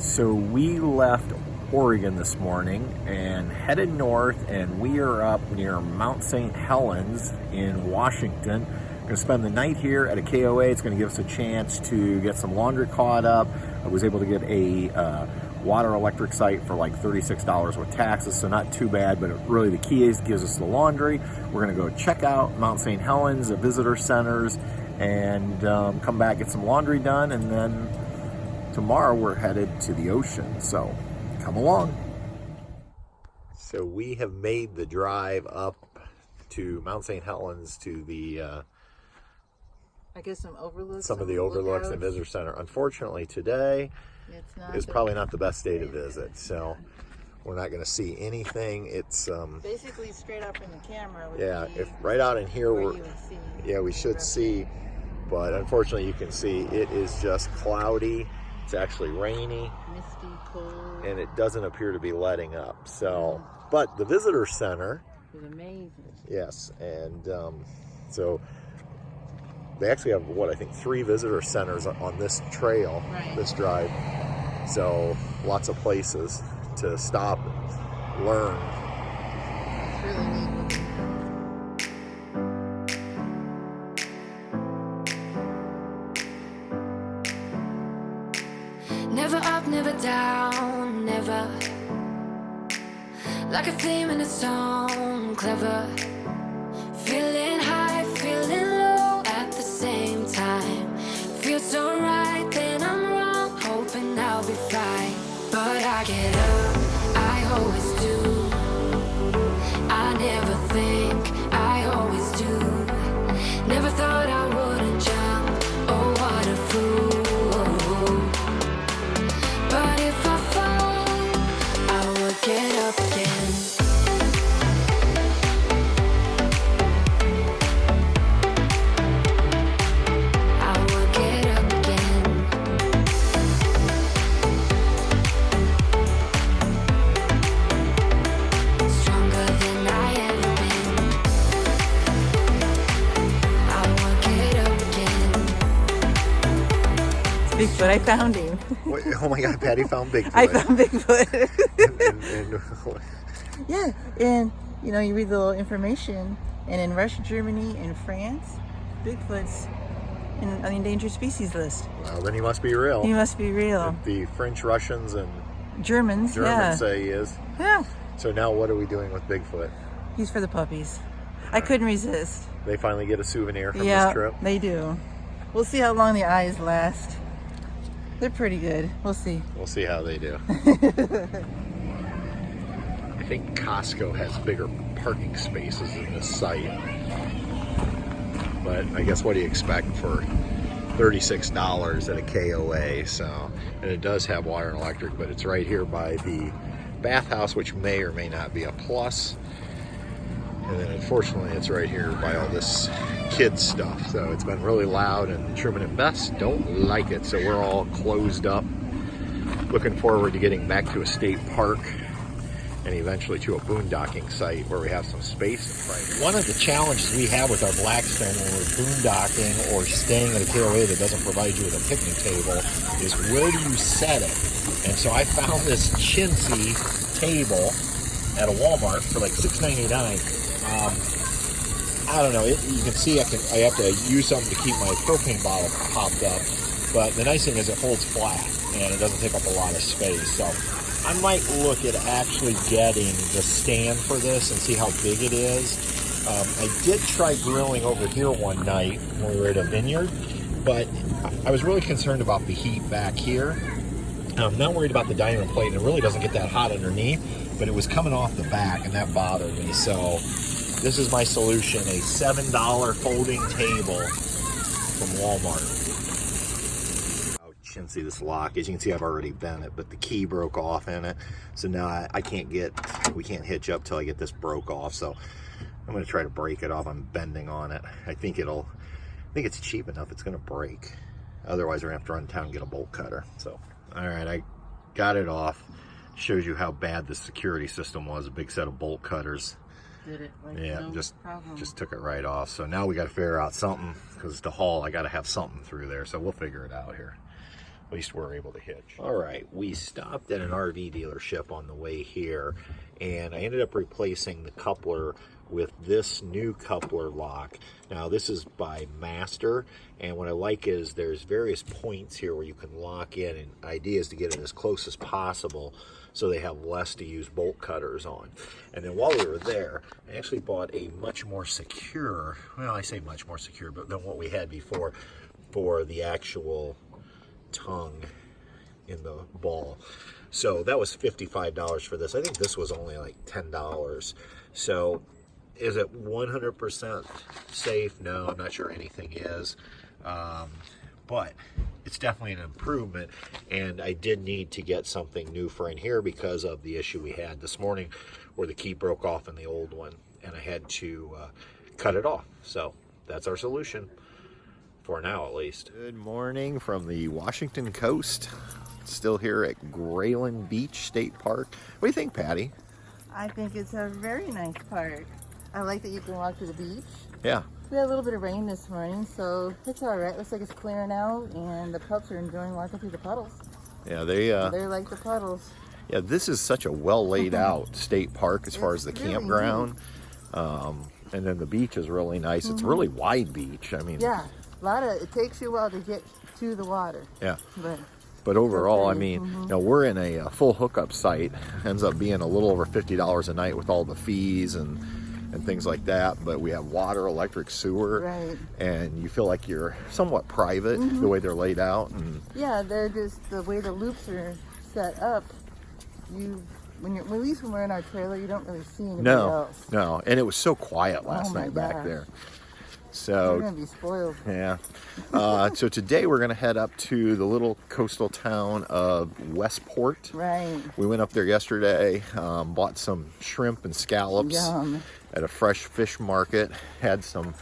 So we left Oregon this morning and headed north, and we are up near Mount St. Helens in Washington. Going to spend the night here at a KOA. It's going to give us a chance to get some laundry caught up. I was able to get a water electric site for like $36 with taxes, so not too bad, but really the key is it gives us the laundry. We're going to go check out Mount St. Helens, the visitor centers, and come back, get some laundry done, and then tomorrow we're headed to the ocean, so come along. So we have made the drive up to Mount St. Helens to the I guess some overlooks. Some of the overlooks and visitor center. Unfortunately, today is probably not the best day to visit, so we're not going to see anything. It's basically straight up in the camera. Yeah, if right out in here we should see, but unfortunately you can see it is just cloudy. It's actually rainy, misty, cold, and it doesn't appear to be letting up. So, but the visitor center is amazing. Yes, and so they actually have, what, I think 3 visitor centers on this trail, this drive. So lots of places to stop and learn. It's really neat. Never up, never down, never. Like a theme in a song, clever. Feeling high, feeling low at the same time. Feels so right, then I'm wrong, hoping I'll be fine. But I get up, I always do. I never think, I always do. Never thought I wouldn't jump, oh what a fool. But if I fall, I will get up again. Bigfoot, I found him. Wait, oh my God, Patty found Bigfoot. I found Bigfoot. and Yeah, and you know, you read the little information, and in Russia, Germany, and France, Bigfoot's on the endangered species list. Well, then he must be real. He must be real. The French, Russians, and Germans say he is. Yeah. So now what are we doing with Bigfoot? He's for the puppies. I couldn't resist. They finally get a souvenir from this trip. Yeah, they do. We'll see how long the eyes last. They're pretty good. We'll see. We'll see how they do. I think Costco has bigger parking spaces in this site. But I guess what do you expect for $36 at a KOA? So, and it does have water and electric, but it's right here by the bathhouse, which may or may not be a plus. And then unfortunately it's right here by all this kids stuff. So it's been really loud, and Truman and Bess don't like it. So we're all closed up, looking forward to getting back to a state park and eventually to a boondocking site where we have some space. One of the challenges we have with our Blackstone when we're boondocking or staying at a KOA that doesn't provide you with a picnic table is where do you set it? And so I found this chintzy table at a Walmart for like $6.99. I don't know, you can see I have to use something to keep my propane bottle popped up, but the nice thing is it holds flat and it doesn't take up a lot of space. So I might look at actually getting the stand for this and see how big it is. I did try grilling over here one night when we were at a vineyard, but I was really concerned about the heat back here. I'm not worried about the dining room plate, and it really doesn't get that hot underneath, but it was coming off the back and that bothered me. So this is my solution, a $7 folding table from Walmart. Oh, chintzy, this lock. As you can see, I've already bent it, but the key broke off in it. So now we can't hitch up till I get this broke off. So I'm gonna try to break it off. I'm bending on it. I think it's cheap enough it's gonna break. Otherwise we're gonna have to run to town and get a bolt cutter. So, all right, I got it off. Shows you how bad the security system was. A big set of bolt cutters. Did it? Like, yeah, no just problem. took it right off. So now we got to figure out something, because to haul I got to have something through there. So we'll figure it out here. at least we're able to hitch. All right, we stopped at an RV dealership on the way here, and I ended up replacing the coupler with this new coupler lock. Now this is by Master, and what I like is there's various points here where you can lock in, and the idea is to get it as close as possible so they have less to use bolt cutters on. And then while we were there, I actually bought a much more secure, well, I say much more secure, but than what we had before, for the actual tongue in the ball. So that was $55 for this. I think this was only like $10. So is it 100% safe? No, I'm not sure anything is. But it's definitely an improvement, and I did need to get something new for in here because of the issue we had this morning where the key broke off in the old one, and I had to cut it off. So that's our solution, for now at least. Good morning from the Washington coast. Still here at Grayland Beach State Park. What do you think, Patty? I think it's a very nice park. I like that you can walk to the beach. Yeah. We had a little bit of rain this morning, so it's all right. Looks like it's clearing out, and the pups are enjoying walking through the puddles. Yeah, they like the puddles. Yeah, this is such a well laid out state park as far as the really campground. And then the beach is really nice. It's a really wide beach. I mean, yeah, it takes you a while to get to the water. Yeah. But overall, I mean, you know, we're in a full hookup site. Ends up being a little over $50 a night with all the fees and things like that, but we have water, electric, sewer, right, and you feel like you're somewhat private the way they're laid out. And yeah, they're just the way the loops are set up. At least when we're in our trailer, you don't really see anybody else. No, and it was so quiet last night back there. So we're gonna be spoiled. Yeah. So today we're gonna head up to the little coastal town of Westport. Right. We went up there yesterday, bought some shrimp and scallops. Yum. At a fresh fish market. Had some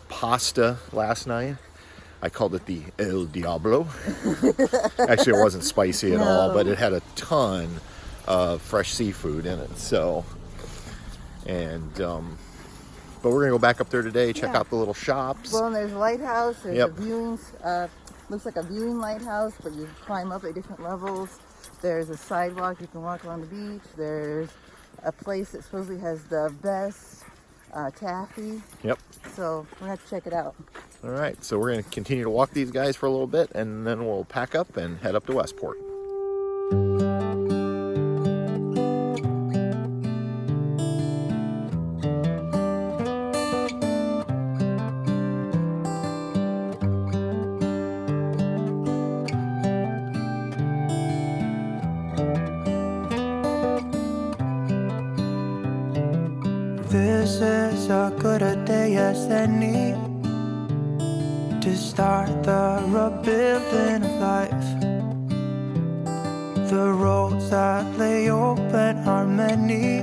pasta last night. I called it the El Diablo. Actually, it wasn't spicy at all, but it had a ton of fresh seafood in it. So, and but we're gonna go back up there today, check out the little shops. Well, and there's a lighthouse. There's a viewing. Looks like a viewing lighthouse, but you climb up at different levels. There's a sidewalk you can walk along the beach. There's a place that supposedly has the best taffy. Yep. So we're gonna have to check it out. All right, so we're gonna continue to walk these guys for a little bit, and then we'll pack up and head up to Westport. This is a good a day as any to start the rebuilding of life. The roads that lay open are many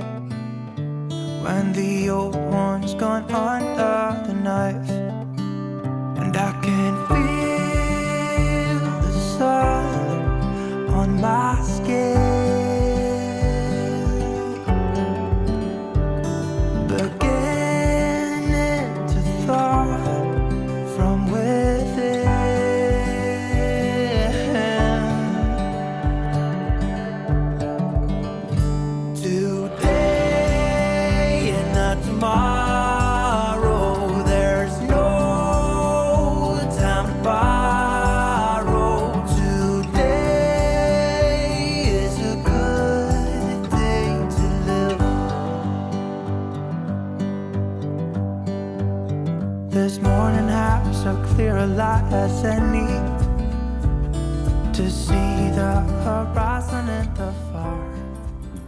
when the old one's gone under the knife. And I can feel the sun on my skin, beginning to thaw from within. Today and not tomorrow, there's no time to borrow. Today is a good day to live. This morning has a clear light as any to see the horizon in the far.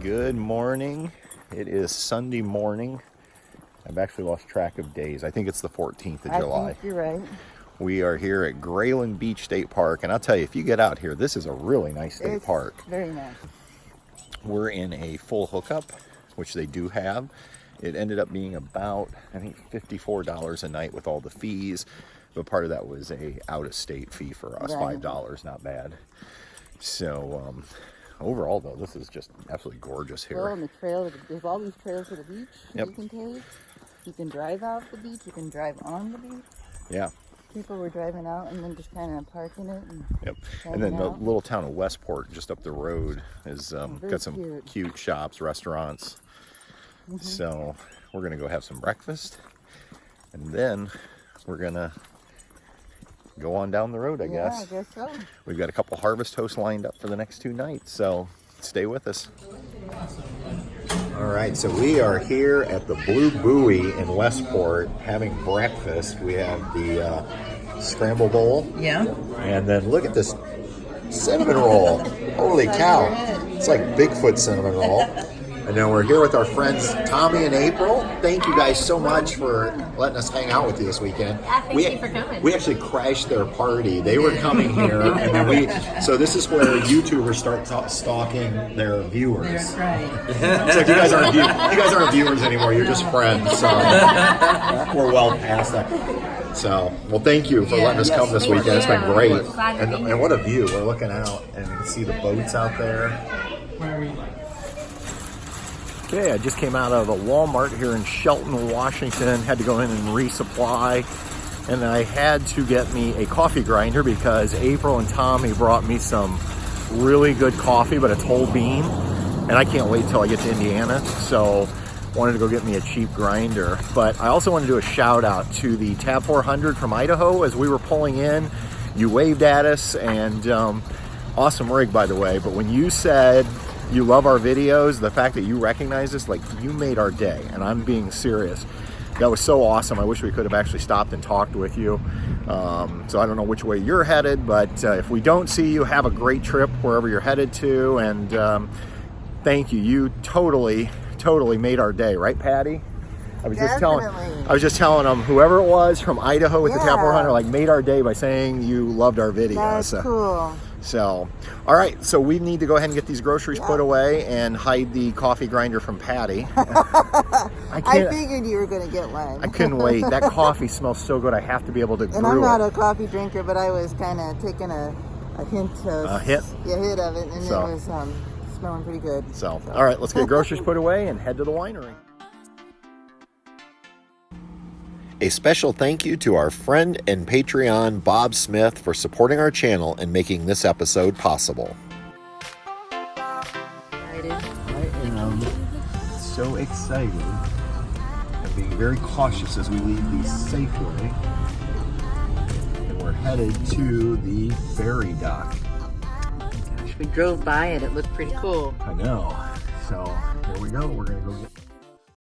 Good morning. It is Sunday morning. I've actually lost track of days. I think it's the 14th of July. I think you're right. We are here at Grayland Beach State Park, and I'll tell you, if you get out here, this is a really nice state park. Very nice. We're in a full hookup, which they do have. It ended up being about, I think, $54 a night with all the fees, but part of that was a out-of-state fee for us, Right. $5, not bad. So, overall, though, this is just absolutely gorgeous here. Well, and the trail, there's all these trails to the beach Yep. you can take. You can drive out the beach. You can drive on the beach. Yeah. People were driving out and then just kind of parking it. And Yep. And then the little town of Westport, just up the road, is got some cute shops, restaurants. So we're gonna go have some breakfast, and then we're gonna go on down the road, I guess. Yeah, I guess so. We've got a couple harvest toasts lined up for the next 2 nights, so stay with us. All right, so we are here at the Blue Buoy in Westport having breakfast. We have the scramble bowl. Yeah. And then look at this cinnamon roll. Holy cow. It's like Bigfoot cinnamon roll. And then we're here with our friends Tommy and April. Thank you guys so much for letting us hang out with you this weekend. Yeah, thank you for coming. We actually crashed their party. They were coming here, and then so this is where YouTubers start stalking their viewers. That's right. It's like you guys aren't viewers anymore. You're just friends. So we're well past that. So, well, thank you for letting us come this weekend. It's been great. And what a view. We're looking out, and you can see the boats out there. Okay, I just came out of a Walmart here in Shelton, Washington. Had to go in and resupply. And I had to get me a coffee grinder because April and Tommy brought me some really good coffee, but it's whole bean. And I can't wait till I get to Indiana. So wanted to go get me a cheap grinder. But I also want to do a shout out to the Tab 400 from Idaho. As we were pulling in, you waved at us, and awesome rig, by the way. But when you said you love our videos, the fact that you recognize us, like, you made our day, and I'm being serious. That was so awesome. I wish we could have actually stopped and talked with you. So I don't know which way you're headed, but if we don't see you, have a great trip wherever you're headed to, and thank you. You totally made our day, right, Patty? I was just telling them, whoever it was from Idaho with the Tab 400, like, made our day by saying you loved our video. That's cool. So, all right, so we need to go ahead and get these groceries put away and hide the coffee grinder from Patty. I figured you were going to get one. I couldn't wait. That coffee smells so good. I have to be able to brew it. And I'm not a coffee drinker, but I was kind of taking a hint of a hit? Yeah, hit of it, and it was smelling pretty good. So, all right, let's get groceries put away and head to the winery. A special thank you to our friend and Patreon, Bob Smith, for supporting our channel and making this episode possible. I am so excited and being very cautious as we leave the Safeway. And we're headed to the ferry dock. We drove by it. It looked pretty cool. I know. So here we go. We're going to go get